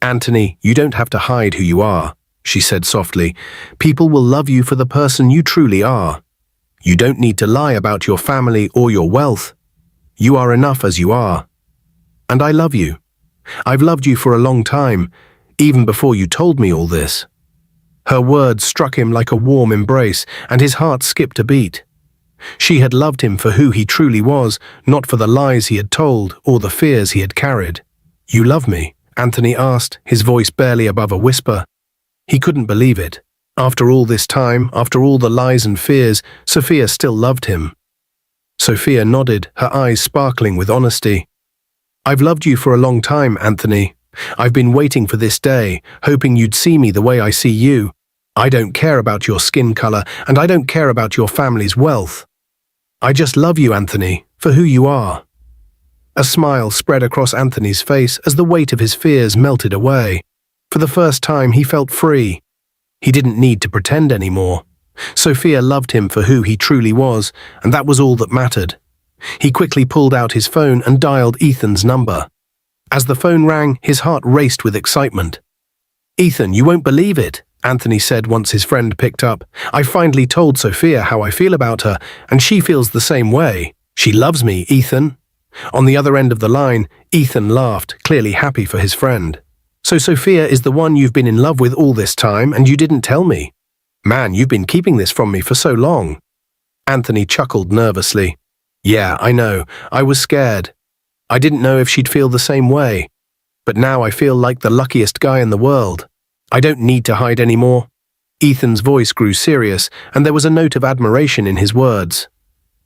"Anthony, you don't have to hide who you are," she said softly. "People will love you for the person you truly are. You don't need to lie about your family or your wealth. You are enough as you are. And I love you. I've loved you for a long time, even before you told me all this." Her words struck him like a warm embrace, and his heart skipped a beat. She had loved him for who he truly was, not for the lies he had told or the fears he had carried. "You love me?" Anthony asked, his voice barely above a whisper. He couldn't believe it. After all this time, after all the lies and fears, Sophia still loved him. Sophia nodded, her eyes sparkling with honesty. "I've loved you for a long time, Anthony. I've been waiting for this day, hoping you'd see me the way I see you. I don't care about your skin color, and I don't care about your family's wealth. I just love you, Anthony, for who you are." A smile spread across Anthony's face as the weight of his fears melted away. For the first time, he felt free. He didn't need to pretend anymore. Sophia loved him for who he truly was, and that was all that mattered. He quickly pulled out his phone and dialed Ethan's number. As the phone rang, his heart raced with excitement. "Ethan, you won't believe it," Anthony said once his friend picked up. "I finally told Sophia how I feel about her, and she feels the same way. She loves me, Ethan." On the other end of the line, Ethan laughed, clearly happy for his friend. "So Sophia is the one you've been in love with all this time, and you didn't tell me? Man, you've been keeping this from me for so long." Anthony chuckled nervously. "Yeah, I know. I was scared. I didn't know if she'd feel the same way. But now I feel like the luckiest guy in the world." I don't need to hide anymore. Ethan's voice grew serious, and there was a note of admiration in his words.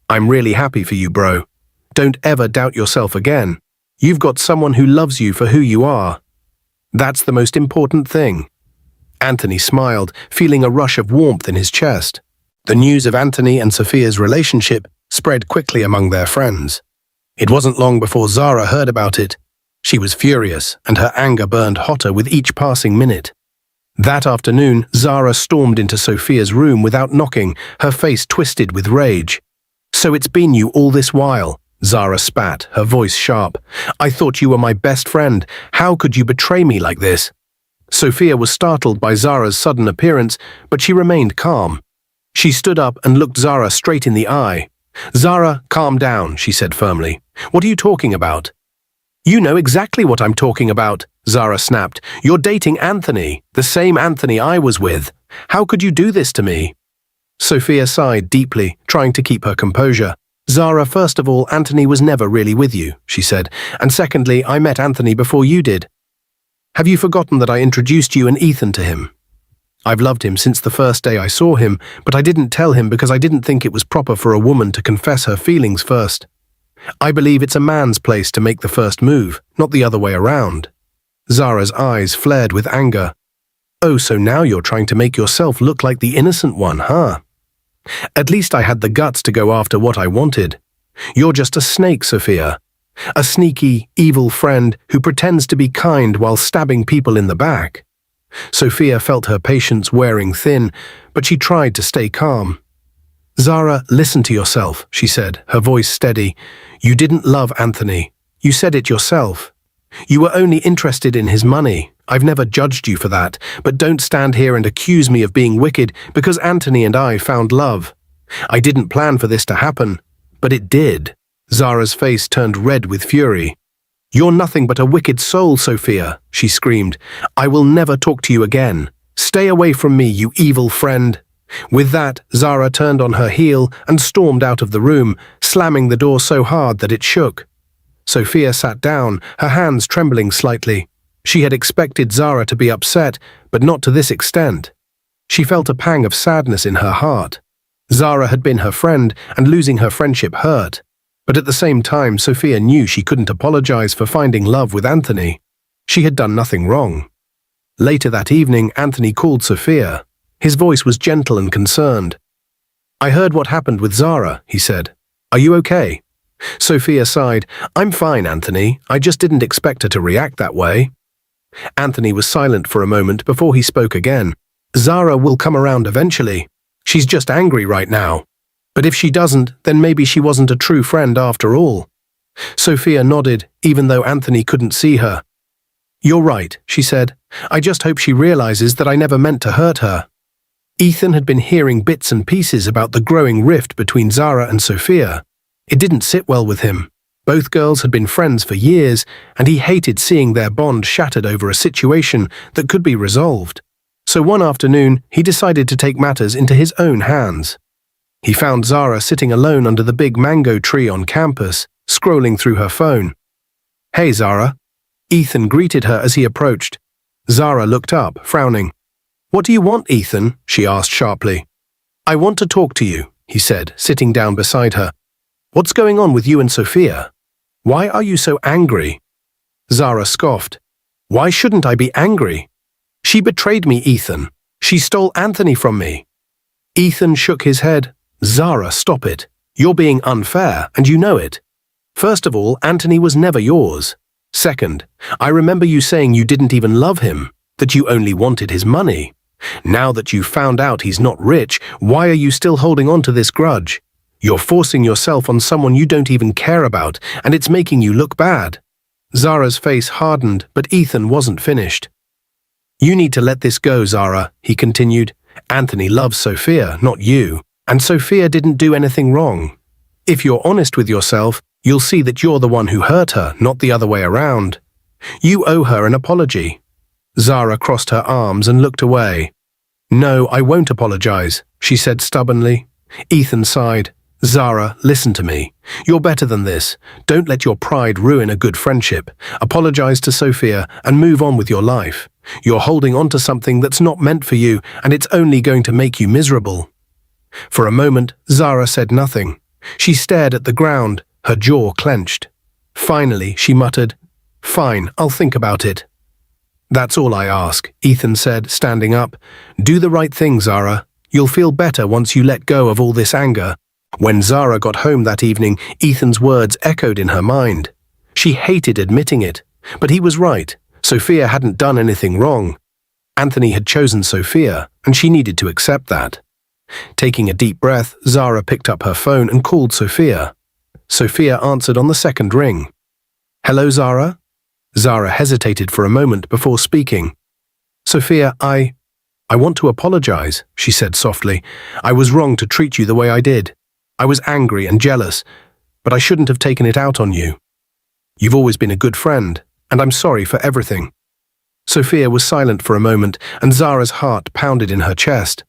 I'm really happy for you, bro. Don't ever doubt yourself again. You've got someone who loves you for who you are. That's the most important thing. Anthony smiled, feeling a rush of warmth in his chest. The news of Anthony and Sophia's relationship spread quickly among their friends. It wasn't long before Zara heard about it. She was furious, and her anger burned hotter with each passing minute. That afternoon, Zara stormed into Sophia's room without knocking, her face twisted with rage. So it's been you all this while, Zara spat, her voice sharp. I thought you were my best friend. How could you betray me like this? Sophia was startled by Zara's sudden appearance, but she remained calm. She stood up and looked Zara straight in the eye. Zara, calm down, she said firmly. What are you talking about? You know exactly what I'm talking about, Zara snapped. You're dating Anthony, the same Anthony I was with. How could you do this to me? Sophia sighed deeply, trying to keep her composure. Zara, first of all, Anthony was never really with you, she said. And secondly, I met Anthony before you did. Have you forgotten that I introduced you and Ethan to him? I've loved him since the first day I saw him, but I didn't tell him because I didn't think it was proper for a woman to confess her feelings first. I believe it's a man's place to make the first move, not the other way around. Zara's eyes flared with anger. Oh, so now you're trying to make yourself look like the innocent one, huh? At least I had the guts to go after what I wanted. You're just a snake, Sophia. A sneaky, evil friend who pretends to be kind while stabbing people in the back. Sophia felt her patience wearing thin, but she tried to stay calm. Zara, listen to yourself, she said, her voice steady. You didn't love Anthony. You said it yourself. You were only interested in his money. I've never judged you for that, but don't stand here and accuse me of being wicked because Anthony and I found love. I didn't plan for this to happen, but it did. Zara's face turned red with fury. You're nothing but a wicked soul, Sophia, she screamed. I will never talk to you again. Stay away from me, you evil friend. With that, Zara turned on her heel and stormed out of the room, slamming the door so hard that it shook. Sophia sat down, her hands trembling slightly. She had expected Zara to be upset, but not to this extent. She felt a pang of sadness in her heart. Zara had been her friend, and losing her friendship hurt. But at the same time, Sophia knew she couldn't apologize for finding love with Anthony. She had done nothing wrong. Later that evening, Anthony called Sophia. His voice was gentle and concerned. I heard what happened with Zara, he said. Are you okay? Sophia sighed. I'm fine, Anthony. I just didn't expect her to react that way. Anthony was silent for a moment before he spoke again. Zara will come around eventually. She's just angry right now. But if she doesn't, then maybe she wasn't a true friend after all. Sophia nodded, even though Anthony couldn't see her. You're right, she said. I just hope she realizes that I never meant to hurt her. Ethan had been hearing bits and pieces about the growing rift between Zara and Sophia. It didn't sit well with him. Both girls had been friends for years, and he hated seeing their bond shattered over a situation that could be resolved. So one afternoon, he decided to take matters into his own hands. He found Zara sitting alone under the big mango tree on campus, scrolling through her phone. Hey, Zara. Ethan greeted her as he approached. Zara looked up, frowning. What do you want, Ethan? She asked sharply. I want to talk to you, he said, sitting down beside her. What's going on with you and Sophia? Why are you so angry? Zara scoffed. Why shouldn't I be angry? She betrayed me, Ethan. She stole Anthony from me. Ethan shook his head. Zara, stop it. You're being unfair, and you know it. First of all, Anthony was never yours. Second, I remember you saying you didn't even love him, that you only wanted his money. Now that you've found out he's not rich, why are you still holding on to this grudge? You're forcing yourself on someone you don't even care about, and it's making you look bad. Zara's face hardened, but Ethan wasn't finished. You need to let this go, Zara, he continued. Anthony loves Sophia, not you, and Sophia didn't do anything wrong. If you're honest with yourself, you'll see that you're the one who hurt her, not the other way around. You owe her an apology. Zara crossed her arms and looked away. No, I won't apologize, she said stubbornly. Ethan sighed. Zara, listen to me. You're better than this. Don't let your pride ruin a good friendship. Apologize to Sophia and move on with your life. You're holding on to something that's not meant for you, and it's only going to make you miserable. For a moment, Zara said nothing. She stared at the ground, her jaw clenched. Finally, she muttered, "Fine, I'll think about it." "That's all I ask," Ethan said, standing up. "Do the right thing, Zara. You'll feel better once you let go of all this anger." When Zara got home that evening, Ethan's words echoed in her mind. She hated admitting it, but he was right. Sophia hadn't done anything wrong. Anthony had chosen Sophia, and she needed to accept that. Taking a deep breath, Zara picked up her phone and called Sophia. Sophia answered on the second ring. "Hello, Zara?" Zara hesitated for a moment before speaking. "Sophia, I want to apologize," she said softly. "I was wrong to treat you the way I did. I was angry and jealous, but I shouldn't have taken it out on you. You've always been a good friend, and I'm sorry for everything." Sophia was silent for a moment, and Zara's heart pounded in her chest.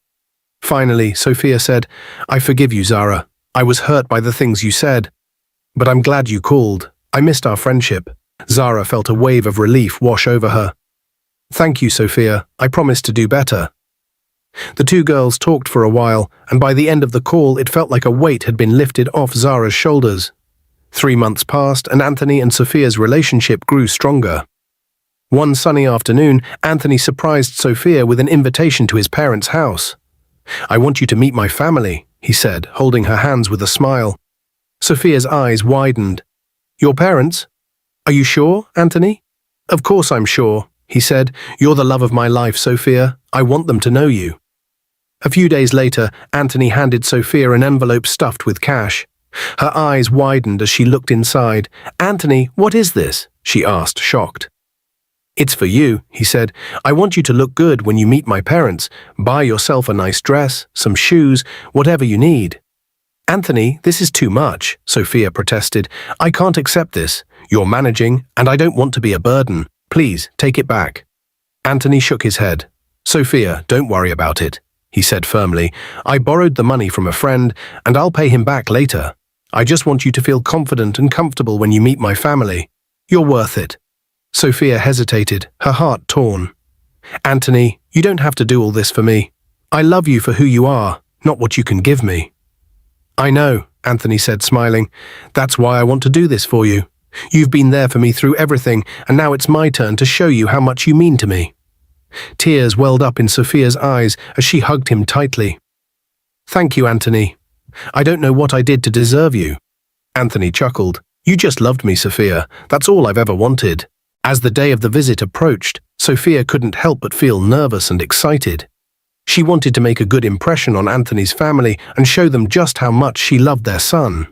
Finally, Sophia said, "I forgive you, Zara. I was hurt by the things you said. But I'm glad you called. I missed our friendship." Zara felt a wave of relief wash over her. "Thank you, Sophia. I promise to do better." The two girls talked for a while, and by the end of the call it felt like a weight had been lifted off Zara's shoulders. 3 months passed, and Anthony and Sophia's relationship grew stronger. One sunny afternoon, Anthony surprised Sophia with an invitation to his parents' house. "I want you to meet my family," he said, holding her hands with a smile. Sophia's eyes widened. "Your parents? Are you sure, Anthony?" "Of course I'm sure," he said. "You're the love of my life, Sophia. I want them to know you." A few days later, Anthony handed Sophia an envelope stuffed with cash. Her eyes widened as she looked inside. "Anthony, what is this?" she asked, shocked. "It's for you," he said. "I want you to look good when you meet my parents. Buy yourself a nice dress, some shoes, whatever you need." "Anthony, this is too much," Sophia protested. "I can't accept this. You're managing, and I don't want to be a burden. Please, take it back." Anthony shook his head. "Sophia, don't worry about it," he said firmly. "I borrowed the money from a friend, and I'll pay him back later. I just want you to feel confident and comfortable when you meet my family. You're worth it." Sophia hesitated, her heart torn. "Anthony, you don't have to do all this for me. I love you for who you are, not what you can give me." "I know," Anthony said, smiling. "That's why I want to do this for you. You've been there for me through everything, and now it's my turn to show you how much you mean to me." Tears welled up in Sophia's eyes as she hugged him tightly. "Thank you, Anthony. I don't know what I did to deserve you." Anthony chuckled. "You just loved me, Sophia. That's all I've ever wanted." As the day of the visit approached, Sophia couldn't help but feel nervous and excited. She wanted to make a good impression on Anthony's family and show them just how much she loved their son.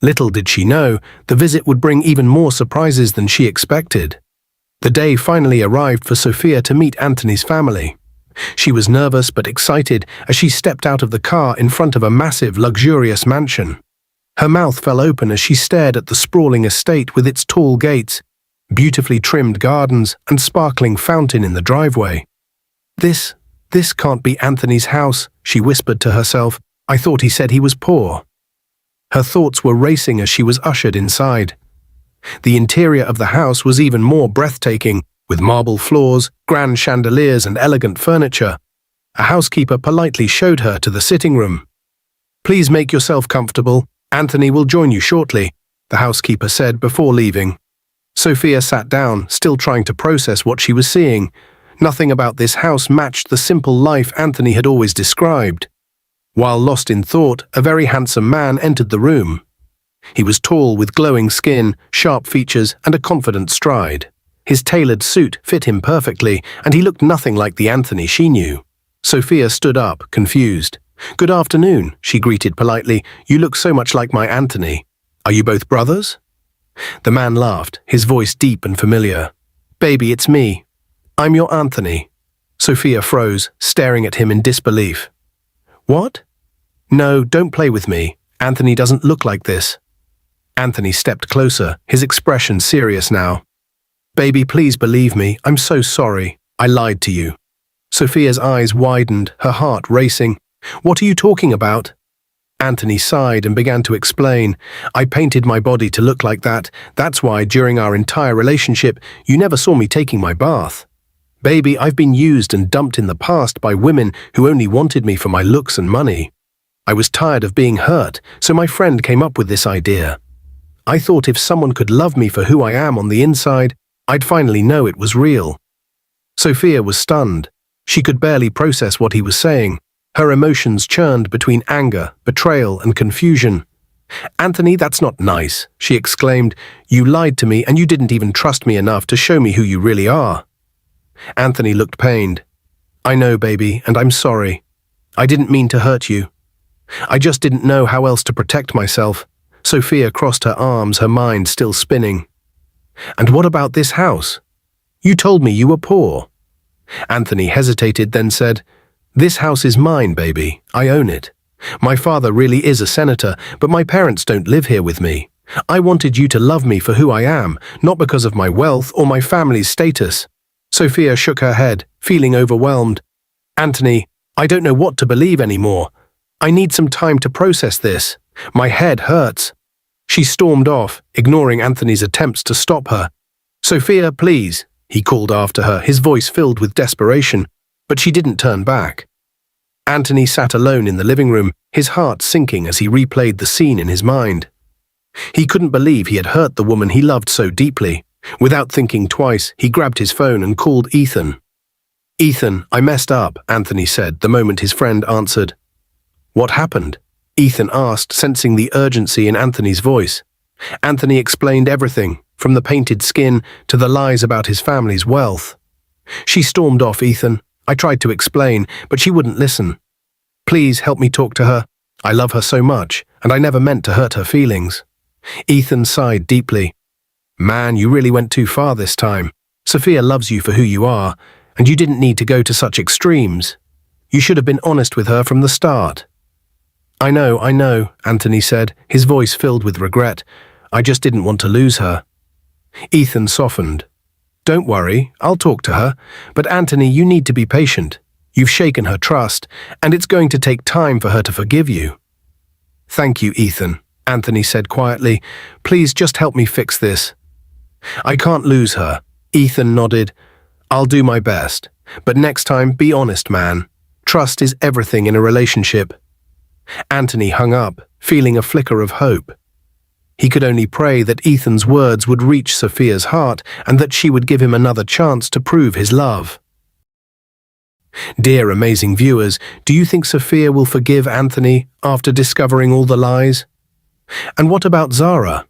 Little did she know, the visit would bring even more surprises than she expected. The day finally arrived for Sophia to meet Anthony's family. She was nervous but excited as she stepped out of the car in front of a massive, luxurious mansion. Her mouth fell open as she stared at the sprawling estate with its tall gates, beautifully trimmed gardens, and sparkling fountain in the driveway. This can't be Anthony's house," she whispered to herself. "I thought he said he was poor." Her thoughts were racing as she was ushered inside. The interior of the house was even more breathtaking, with marble floors, grand chandeliers, and elegant furniture. A housekeeper politely showed her to the sitting room. "Please make yourself comfortable. Anthony will join you shortly," the housekeeper said before leaving. Sophia sat down, still trying to process what she was seeing. Nothing about this house matched the simple life Anthony had always described. While lost in thought, a very handsome man entered the room. He was tall with glowing skin, sharp features, and a confident stride. His tailored suit fit him perfectly, and he looked nothing like the Anthony she knew. Sophia stood up, confused. "Good afternoon," she greeted politely. "You look so much like my Anthony. Are you both brothers?" The man laughed, his voice deep and familiar. "Baby, it's me. I'm your Anthony." Sophia froze, staring at him in disbelief. "What?" "No, don't play with me. Anthony doesn't look like this." Anthony stepped closer, his expression serious now. "Baby, please believe me. I'm so sorry. I lied to you." Sophia's eyes widened, her heart racing. "What are you talking about?" Anthony sighed and began to explain. I painted my body to look like that. That's why, during our entire relationship, you never saw me taking my bath. Baby, I've been used and dumped in the past by women who only wanted me for my looks and money. I was tired of being hurt, so my friend came up with this idea. I thought if someone could love me for who I am on the inside, I'd finally know it was real. Sophia was stunned. She could barely process what he was saying. Her emotions churned between anger, betrayal, and confusion. Anthony, that's not nice, she exclaimed. You lied to me and you didn't even trust me enough to show me who you really are. Anthony looked pained. I know, baby, and I'm sorry. I didn't mean to hurt you. I just didn't know how else to protect myself. Sophia crossed her arms, her mind still spinning. And what about this house? You told me you were poor. Anthony hesitated, then said, This house is mine, baby. I own it. My father really is a senator, but my parents don't live here with me. I wanted you to love me for who I am, not because of my wealth or my family's status. Sophia shook her head, feeling overwhelmed. Anthony, I don't know what to believe anymore. I need some time to process this. My head hurts. She stormed off, ignoring Anthony's attempts to stop her. Sophia, please, he called after her, his voice filled with desperation, but she didn't turn back. Anthony sat alone in the living room, his heart sinking as he replayed the scene in his mind. He couldn't believe he had hurt the woman he loved so deeply. Without thinking twice, he grabbed his phone and called Ethan. Ethan, I messed up, Anthony said the moment his friend answered. What happened? Ethan asked, sensing the urgency in Anthony's voice. Anthony explained everything, from the painted skin to the lies about his family's wealth. She stormed off, Ethan. I tried to explain, but she wouldn't listen. Please help me talk to her. I love her so much, and I never meant to hurt her feelings. Ethan sighed deeply. Man, you really went too far this time. Sophia loves you for who you are, and you didn't need to go to such extremes. You should have been honest with her from the start. I know, Anthony said, his voice filled with regret. I just didn't want to lose her. Ethan softened. Don't worry, I'll talk to her. But Anthony, you need to be patient. You've shaken her trust, and it's going to take time for her to forgive you. Thank you, Ethan, Anthony said quietly. Please just help me fix this. I can't lose her. Ethan nodded. I'll do my best. But next time, be honest, man. Trust is everything in a relationship. Anthony hung up, feeling a flicker of hope. He could only pray that Ethan's words would reach Sophia's heart and that she would give him another chance to prove his love. Dear amazing viewers, do you think Sophia will forgive Anthony after discovering all the lies? And what about Zara?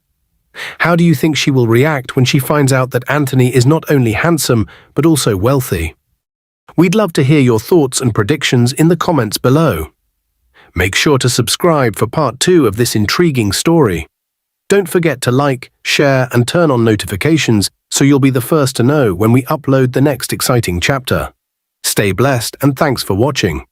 How do you think she will react when she finds out that Anthony is not only handsome, but also wealthy? We'd love to hear your thoughts and predictions in the comments below. Make sure to subscribe for part 2 of this intriguing story. Don't forget to like, share, and turn on notifications so you'll be the first to know when we upload the next exciting chapter. Stay blessed and thanks for watching.